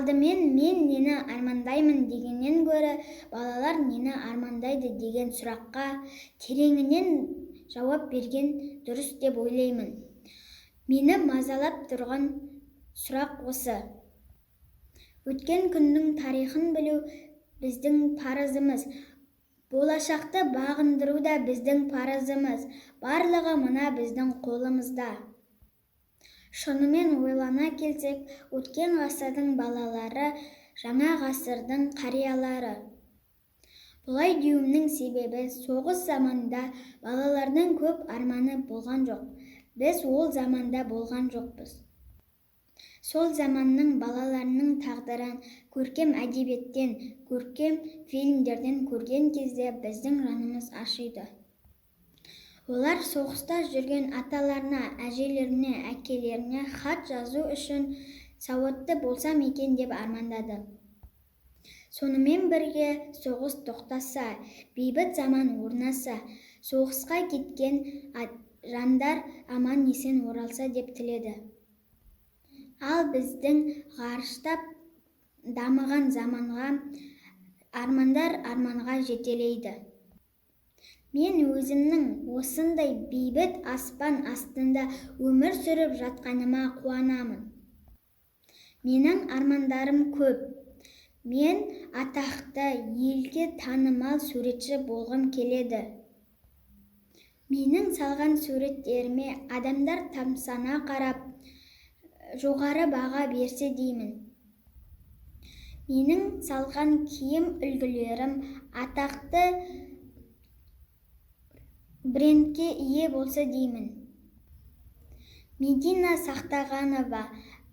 Алдымен мен нені армандаймын дегеннен гөрі балалар нені армандайды деген сұраққа тереңінен жауап берген дұрыс деп ойлаймын. Мені мазалап тұрған сұрақ осы. Өткен күннің тарихын білу біздің парызымыз, болашақты бағындыру да біздің парызымыз. Барлығы мына біздің қолымызда. Шынымен ойлана келсек, өткен ғасырдың балалары, жаңа ғасырдың қариялары. Бұлай деуімнің себебі, соғыс заманында балалардың көп арманы болған жоқ. Біз ол заманда болған жоқпыз. Сол заманның балаларының тағдырын көркем әдебиеттен, көркем фильмдерден көрген кезде біздің жанымыз ашиды. Олар соғыста жүрген аталарына, әжелеріне, әкелеріне хат жазу үшін сауатты болсам екен деп армандады. Сонымен бірге соғыс тоқтаса, бейбіт заман орнаса, соғысқа кеткен жандар аман есен оралса деп тіледі. Ал біздің ғарыштап дамыған заманға армандар арманға жетелейді. Мен өзімнің осындай бейбіт аспан астында өмір сүріп жатқаныма қуанамын. Менің армандарым көп. Мен атақты, елге танымал суретші болғым келеді. Менің салған суреттеріме адамдар тамсана қарап, жоғары баға берсе деймін. Менің салған киім үлгілерім атақты брендке ие болса деймін. Медина Сақтағанова,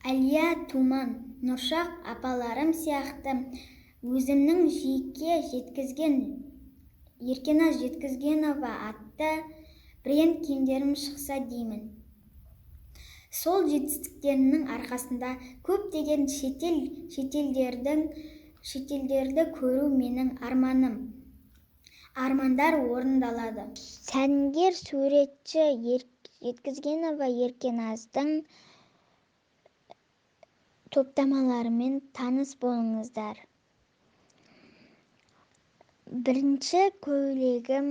Әлия Туман, Нұршақ апаларым сияқты өзімнің жеке жеткізген Еркеназ Жеткізгенова атты бренд киімдерім шықса деймін. Сол жетістіктерінің арқасында көптеген шетелдерді көру менің арманым. Армандар орындалады. Сәнгер суретші Жеткізгенова Еркеназдың топтамаларымен таныс болыңыздар. Бірінші көйлегім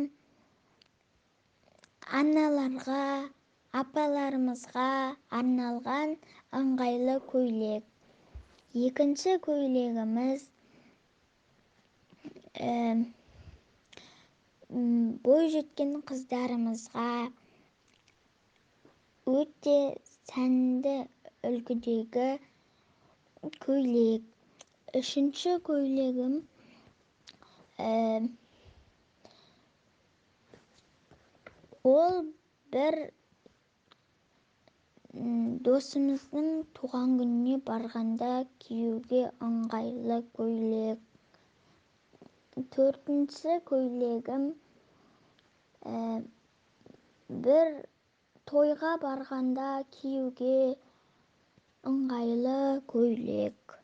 аналарға, апаларымызға арналған ыңғайлы көйлек. Екінші көйлегіміз бой жеткен қыздарымызға өте сәнді үлгідегі көйлек. Үшінші көйлегім ол бір досымыздың туған күніне барғанда киюге ыңғайлы көйлек. Төртінші көйлегім бір тойға барғанда киюге ыңғайлы көйлек.